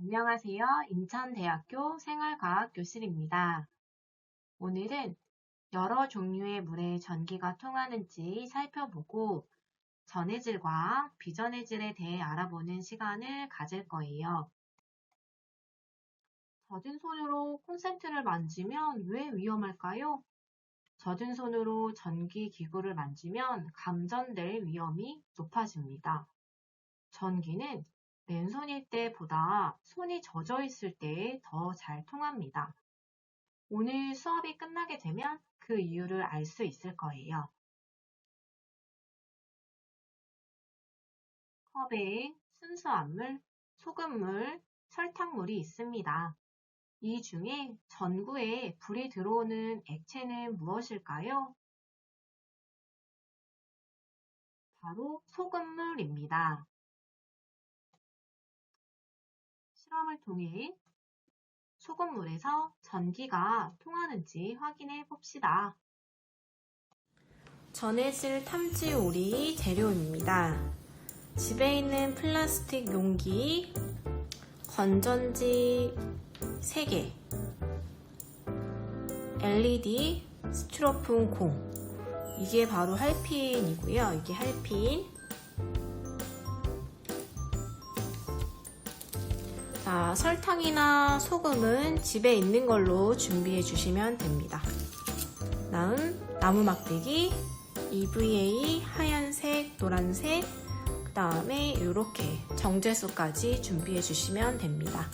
안녕하세요. 인천대학교 생활과학 교실입니다. 오늘은 여러 종류의 물에 전기가 통하는지 살펴보고 전해질과 비전해질에 대해 알아보는 시간을 가질 거예요. 젖은 손으로 콘센트를 만지면 왜 위험할까요? 젖은 손으로 전기기구를 만지면 감전될 위험이 높아집니다. 전기는 맨손일 때보다 손이 젖어 있을 때 더 잘 통합니다. 오늘 수업이 끝나게 되면 그 이유를 알 수 있을 거예요. 컵에 순수함물, 소금물, 설탕물이 있습니다. 이 중에 전구에 불이 들어오는 액체는 무엇일까요? 바로 소금물입니다. 실험을 통해 소금물에서 전기가 통하는지 확인해 봅시다. 전해질 탐지오리 재료입니다. 집에 있는 플라스틱 용기, 건전지 3개, LED 스티로폼 공, 이게 바로 할핀이고요. 이게 할핀. 자, 설탕이나 소금은 집에 있는 걸로 준비해 주시면 됩니다. 다음 나무 막대기, EVA 하얀색, 노란색, 그 다음에 이렇게 정제수까지 준비해 주시면 됩니다.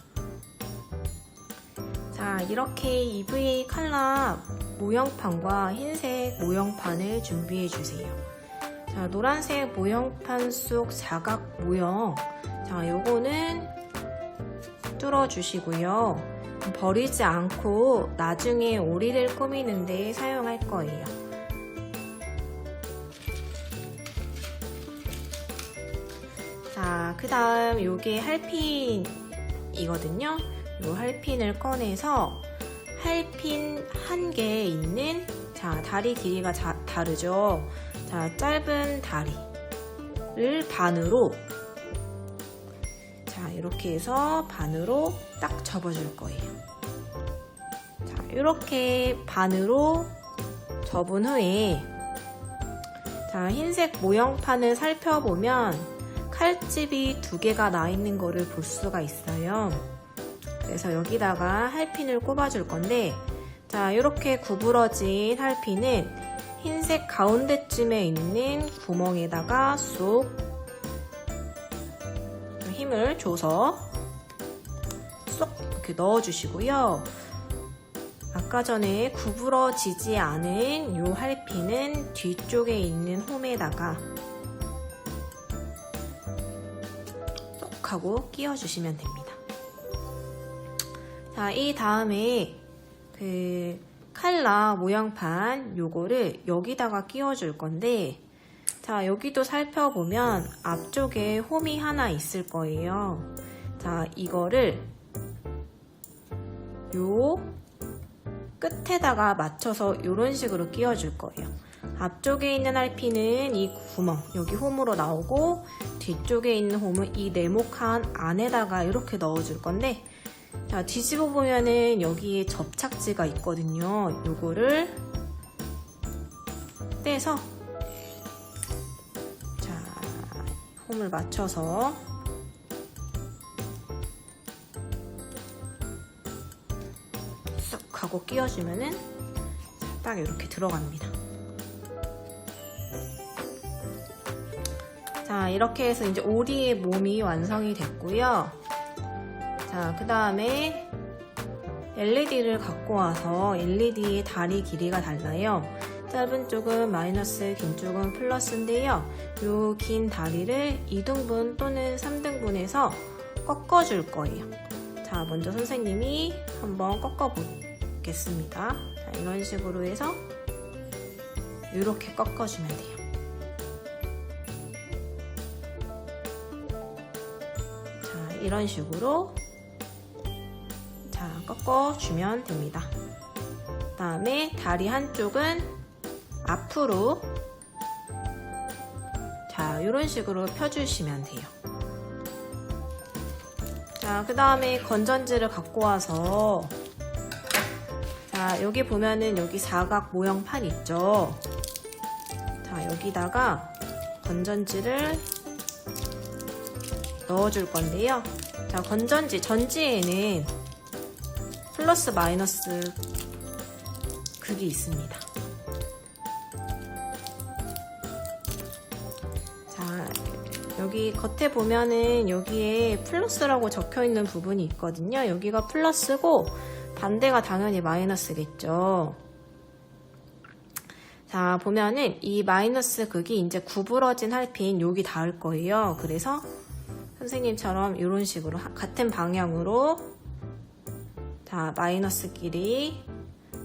자, 이렇게 EVA 컬러 모형판과 흰색 모형판을 준비해 주세요. 자, 노란색 모형판 속 사각 모형, 자, 요거는 뚫어 주시고요. 버리지 않고 나중에 오리를 꾸미는 데 사용할 거예요. 자, 그 다음 요게 할핀이거든요. 요 할핀을 꺼내서 할핀 한 개에 있는, 자, 다리 길이가 다르죠. 자, 짧은 다리를 반으로, 자, 이렇게 해서 반으로 딱 접어줄 거예요. 자, 이렇게 반으로 접은 후에, 자, 흰색 모형판을 살펴보면 칼집이 2개가 나 있는 거를 볼 수가 있어요. 그래서 여기다가 할핀을 꼽아줄 건데, 자, 이렇게 구부러진 할핀은 흰색 가운데쯤에 있는 구멍에다가 쏙 힘을 줘서 쏙 이렇게 넣어주시고요. 아까 전에 구부러지지 않은 이 할핀은 뒤쪽에 있는 홈에다가 쏙 하고 끼워주시면 됩니다. 자, 이 다음에 그 칼라 모양판 요거를 여기다가 끼워줄 건데, 자, 여기도 살펴보면 앞쪽에 홈이 하나 있을 거예요. 자, 이거를 요 끝에다가 맞춰서 이런 식으로 끼워줄 거예요. 앞쪽에 있는 할핀은 이 구멍, 여기 홈으로 나오고, 뒤쪽에 있는 홈은 이 네모칸 안에다가 이렇게 넣어줄 건데, 자, 뒤집어 보면은 여기에 접착지가 있거든요. 요거를 떼서, 자, 홈을 맞춰서 쑥 하고 끼워주면은 딱 이렇게 들어갑니다. 자, 이렇게 해서 이제 오리의 몸이 완성이 됐고요. 자, 그 다음에 LED를 갖고 와서 LED의 다리 길이가 달라요. 짧은 쪽은 마이너스, 긴 쪽은 플러스인데요. 이 긴 다리를 2등분 또는 3등분해서 꺾어줄 거예요. 자, 먼저 선생님이 한번 꺾어 보겠습니다. 자, 이런 식으로 해서 이렇게 꺾어주면 돼요. 자, 이런 식으로 꺾어주면 됩니다. 그 다음에 다리 한쪽은 앞으로, 자, 이런 식으로 펴주시면 돼요. 자, 그 다음에 건전지를 갖고 와서, 자, 여기 보면은 여기 사각 모형판 있죠? 자, 여기다가 건전지를 넣어줄 건데요. 자, 건전지, 전지에는 플러스 마이너스 극이 있습니다. 자, 여기 겉에 보면은 여기에 플러스라고 적혀 있는 부분이 있거든요. 여기가 플러스고 반대가 당연히 마이너스겠죠. 자, 보면은 이 마이너스 극이 이제 구부러진 할핀 여기 닿을 거예요. 그래서 선생님처럼 이런 식으로 같은 방향으로, 자, 마이너스 길이,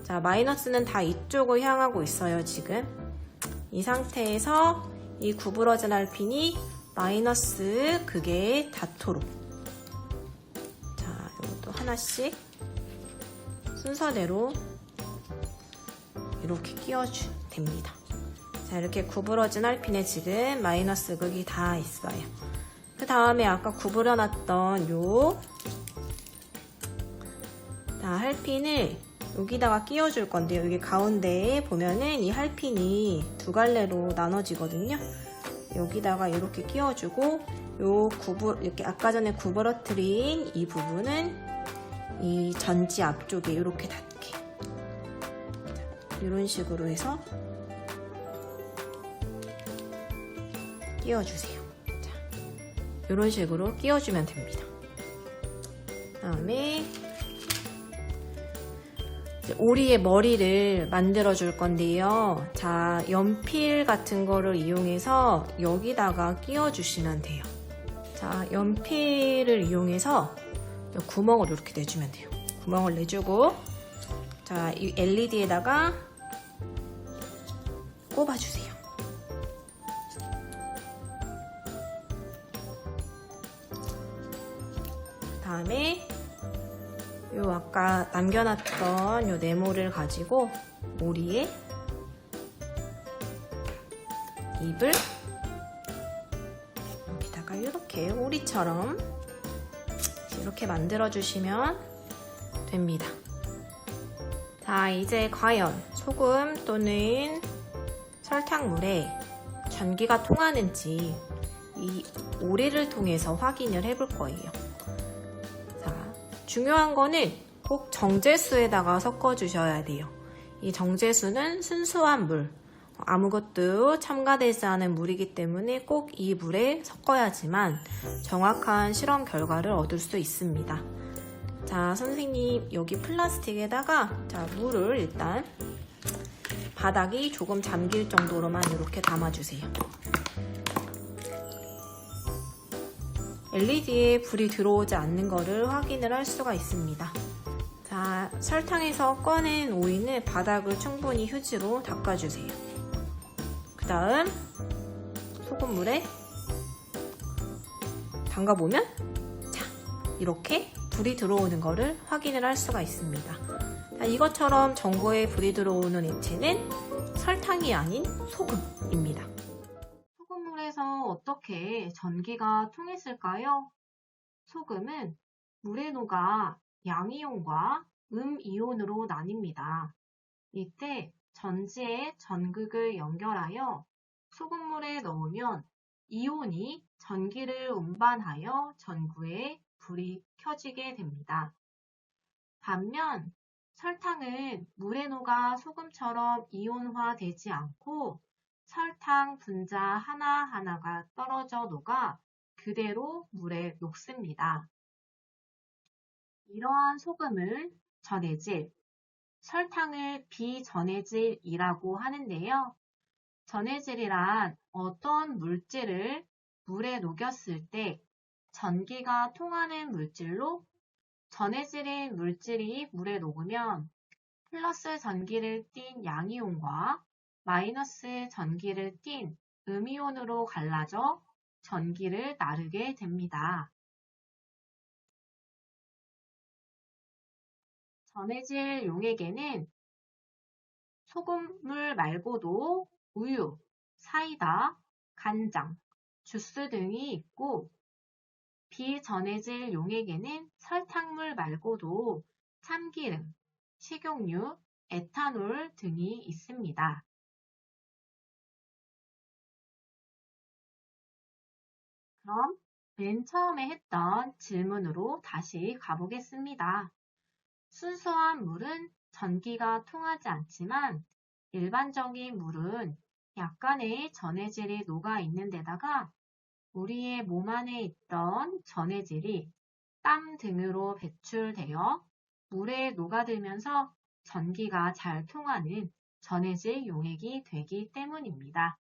자, 마이너스는 다 이쪽을 향하고 있어요. 지금 이 상태에서 이 구부러진 할핀이 마이너스 극에 닿도록, 자, 이것도 하나씩 순서대로 이렇게 끼워주면 됩니다. 자, 이렇게 구부러진 할핀에 지금 마이너스 극이 다 있어요. 그 다음에 아까 구부려 놨던 자, 할핀을 여기다가 끼워줄 건데요. 여기 가운데에 보면은 이 할핀이 두 갈래로 나눠지거든요. 여기다가 이렇게 끼워주고, 이렇게 아까 전에 구부러뜨린 이 부분은 이 전지 앞쪽에 이렇게 닿게. 이런 식으로 해서 끼워주세요. 자, 이런 식으로 끼워주면 됩니다. 다음에 오리의 머리를 만들어 줄 건데요. 자, 연필 같은 거를 이용해서 여기다가 끼워 주시면 돼요. 자, 연필을 이용해서 구멍을 이렇게 내주면 돼요. 구멍을 내주고, 자, 이 LED에다가 꼽아 주세요. 다음에 요 아까 남겨놨던 요 네모를 가지고 오리의 입을 여기다가 이렇게 오리처럼 이렇게 만들어 주시면 됩니다. 자, 이제 과연 소금 또는 설탕물에 전기가 통하는지 이 오리를 통해서 확인을 해볼 거예요. 중요한 거는 꼭 정제수에다가 섞어 주셔야 돼요. 이 정제수는 순수한 물, 아무것도 첨가되지 않은 물이기 때문에 꼭 이 물에 섞어야지만 정확한 실험 결과를 얻을 수 있습니다. 자, 선생님 여기 플라스틱에다가, 자, 물을 일단 바닥이 조금 잠길 정도로만 이렇게 담아주세요. LED에 불이 들어오지 않는 것을 확인을 할 수가 있습니다. 자, 설탕에서 꺼낸 오이는 바닥을 충분히 휴지로 닦아주세요. 그 다음 소금물에 담가보면, 자, 이렇게 불이 들어오는 것을 확인을 할 수가 있습니다. 자, 이것처럼 전구에 불이 들어오는 액체는 설탕이 아닌 소금입니다. 소금물에서 어떻게 전기가 통했을까요? 소금은 물에 녹아 양이온과 음이온으로 나뉩니다. 이때 전지에 전극을 연결하여 소금물에 넣으면 이온이 전기를 운반하여 전구에 불이 켜지게 됩니다. 반면 설탕은 물에 녹아 소금처럼 이온화되지 않고 설탕 분자 하나하나가 떨어져 녹아 그대로 물에 녹습니다. 이러한 소금을 전해질, 설탕을 비전해질이라고 하는데요. 전해질이란 어떤 물질을 물에 녹였을 때 전기가 통하는 물질로, 전해질인 물질이 물에 녹으면 플러스 전기를 띤 양이온과 마이너스 전기를 띤 음이온으로 갈라져 전기를 나르게 됩니다. 전해질 용액에는 소금물 말고도 우유, 사이다, 간장, 주스 등이 있고, 비전해질 용액에는 설탕물 말고도 참기름, 식용유, 에탄올 등이 있습니다. 그럼 맨 처음에 했던 질문으로 다시 가보겠습니다. 순수한 물은 전기가 통하지 않지만 일반적인 물은 약간의 전해질이 녹아 있는 데다가 우리의 몸 안에 있던 전해질이 땀 등으로 배출되어 물에 녹아들면서 전기가 잘 통하는 전해질 용액이 되기 때문입니다.